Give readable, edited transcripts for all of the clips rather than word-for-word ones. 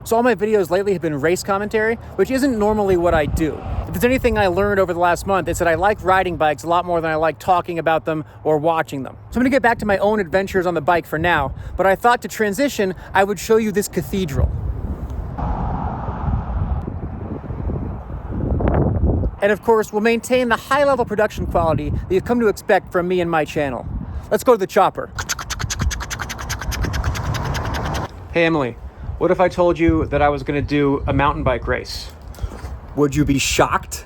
So all my videos lately have been race commentary, which isn't normally what I do. If there's anything I learned over the last month, it's that I like riding bikes a lot more than I like talking about them or watching them. So I'm gonna get back to my own adventures on the bike for now, but I thought to transition, I would show you this cathedral. And of course, we'll maintain the high-level production quality that you've come to expect from me and my channel. Let's go to the chopper. Hey Emily, what if I told you that I was gonna do a mountain bike race? Would you be shocked?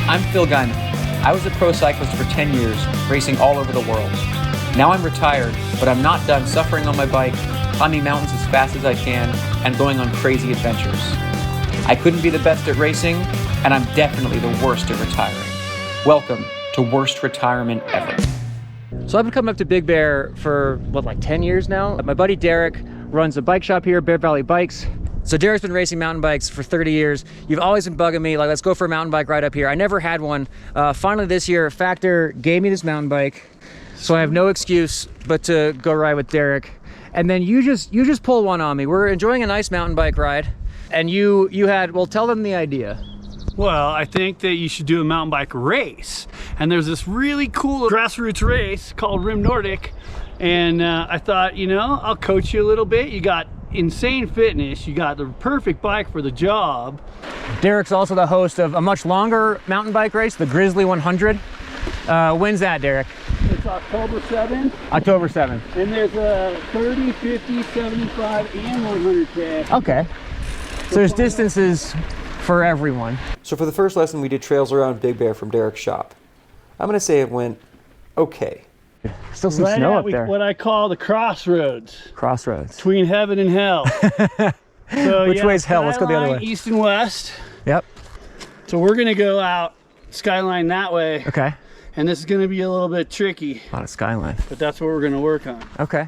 I'm Phil Gaimon. I was a pro cyclist for 10 years, racing all over the world. Now I'm retired, but I'm not done suffering on my bike, climbing mountains as fast as I can, and going on crazy adventures. I couldn't be the best at racing, and I'm definitely the worst at retiring. Welcome to Worst Retirement Ever. So I've been coming up to Big Bear for, what, like 10 years now? My buddy Derek runs a bike shop here, Bear Valley Bikes. So Derek's been racing mountain bikes for 30 years. You've always been bugging me, like, let's go for a mountain bike ride up here. I never had one. Finally this year, Factor gave me this mountain bike, so I have no excuse but to go ride with Derek. And then you just pulled one on me. We're enjoying a nice mountain bike ride, and you had, well, tell them the idea. Well, I think that you should do a mountain bike race. And there's this really cool grassroots race called Rim Nordic. And I thought, you know, I'll coach you a little bit. You got insane fitness. You got the perfect bike for the job. Derek's also the host of a much longer mountain bike race, the Grizzly 100. When's that, Derek? It's October 7th. October 7th. And there's a 30, 50, 75, and 100K. Okay. So there's distances for everyone. So for the first lesson, we did trails around Big Bear from Derek's shop. I'm going to say it went okay. Still some Right snow at up there. what I call the crossroads Crossroads. between heaven and hell. So, Which way's hell? Let's go the other Skyline, way. East and west. Yep. So we're gonna go out Skyline that way, Okay. and this is gonna be a little bit tricky, A lot of skyline. but that's what we're gonna work on. Okay.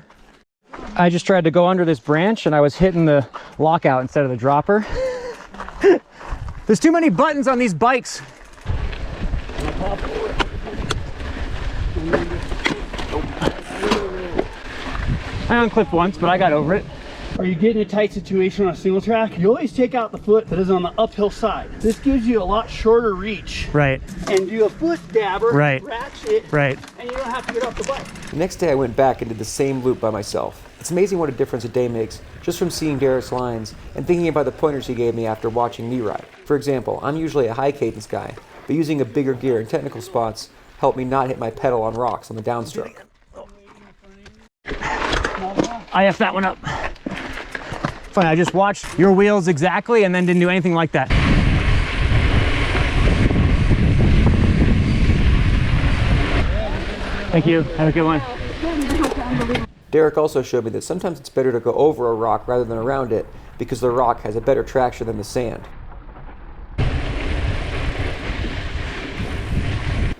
I just tried to go under this branch and I was hitting the lockout instead of the dropper. There's too many buttons on these bikes. I unclipped once, but I got over it. Are you getting a tight situation on a single track? You always take out the foot that is on the uphill side. This gives you a lot shorter reach. Right. And do a foot dabber, Right. ratchet, Right. and you don't have to get off the bike. The next day I went back and did the same loop by myself. It's amazing what a difference a day makes just from seeing Derek's lines and thinking about the pointers he gave me after watching me ride. For example, I'm usually a high cadence guy, but using a bigger gear in technical spots helped me not hit my pedal on rocks on the downstroke. I F'd that one up. Funny, I just watched your wheels exactly and then didn't do anything like that. Thank you. Have a good one. Derek also showed me that sometimes it's better to go over a rock rather than around it because the rock has a better traction than the sand.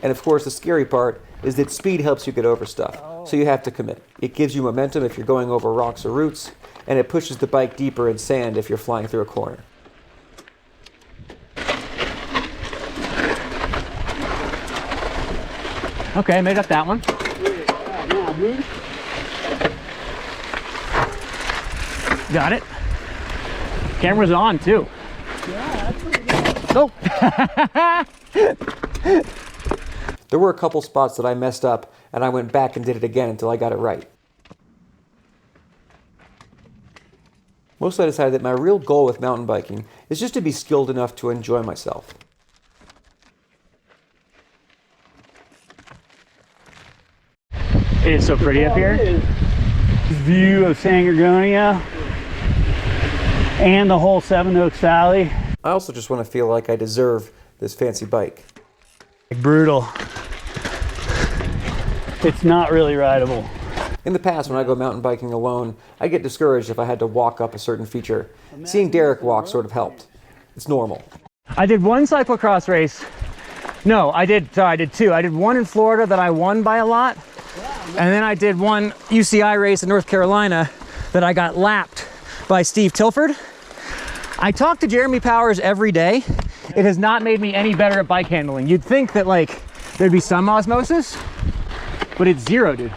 And of course, the scary part is that speed helps you get over stuff, so you have to commit. It gives you momentum if you're going over rocks or roots, and it pushes the bike deeper in sand if you're flying through a corner. Okay, made up that one. Got it. Camera's on too. Yeah, that's pretty good. Nope. There were a couple spots that I messed up, and I went back and did it again until I got it right. Mostly I decided that my real goal with mountain biking is just to be skilled enough to enjoy myself. It is so pretty up here. This view of San Gorgonio and the whole Seven Oaks Valley. I also just want to feel like I deserve this fancy bike. Brutal. It's not really rideable. In the past, when I go mountain biking alone, I get discouraged if I had to walk up a certain feature. Seeing Derek walk sort of helped. It's normal. I did one cyclocross race. No, I did two. I did one in Florida that I won by a lot. And then I did one UCI race in North Carolina that I got lapped by Steve Tilford. I talk to Jeremy Powers every day. It has not made me any better at bike handling. You'd think that like there'd be some osmosis, but it's zero, dude.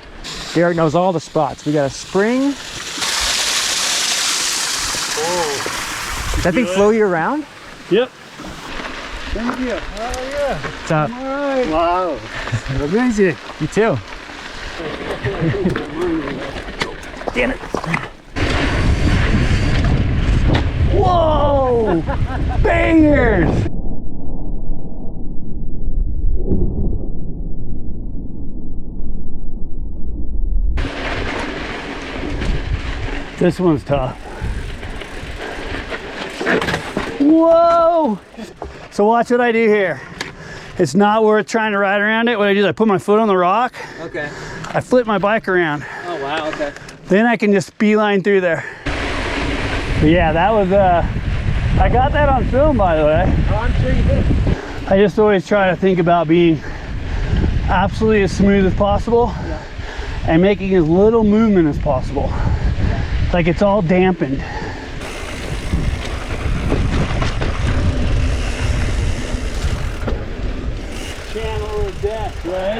Derek knows all the spots. We got a spring. Oh. That thing flow you around? Yep. Thank you. Oh yeah. What's up? All right. Wow. Amazing. You too. Damn it. Whoa! Bangers! This one's tough. Whoa! So watch what I do here. It's not worth trying to ride around it. What I do is I put my foot on the rock. Okay. I flip my bike around. Oh wow, okay. Then I can just beeline through there. But yeah, that was, I got that on film, by the way. Oh, I'm sure you did. I just always try to think about being absolutely as smooth as possible and making as little movement as possible. Like it's all dampened. Channel of death, right?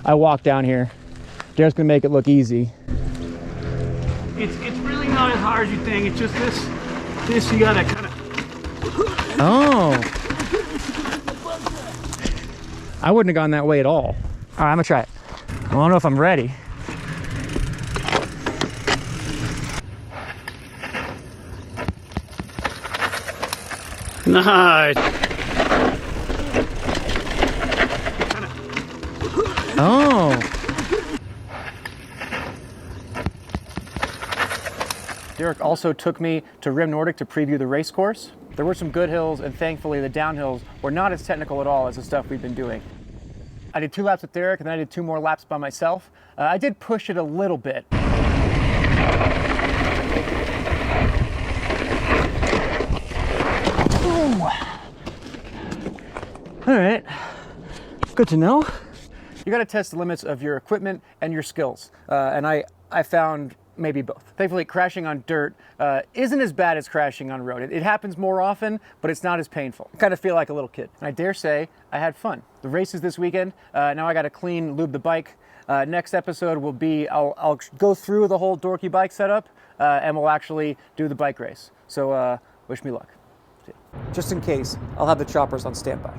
I walked down here. Derek's gonna make it look easy. It's really not as hard as you think. It's just this you gotta kind of. Oh. I wouldn't have gone that way at all. All right, I'm gonna try it. I don't know if I'm ready. Nice. Oh. Derek also took me to Rim Nordic to preview the race course. There were some good hills, and thankfully the downhills were not as technical at all as the stuff we've been doing. I did 2 laps with Derek, and then I did 2 more laps by myself. I did push it a little bit. Ooh. All right, good to know. You gotta test the limits of your equipment and your skills, and I found maybe both. Thankfully, crashing on dirt isn't as bad as crashing on road. It happens more often, but it's not as painful. I kind of feel like a little kid. And I dare say I had fun. The race is this weekend. Now I got to clean, lube the bike. Next episode will be, I'll go through the whole dorky bike setup, and we'll actually do the bike race. So wish me luck. See ya. Just in case, I'll have the choppers on standby.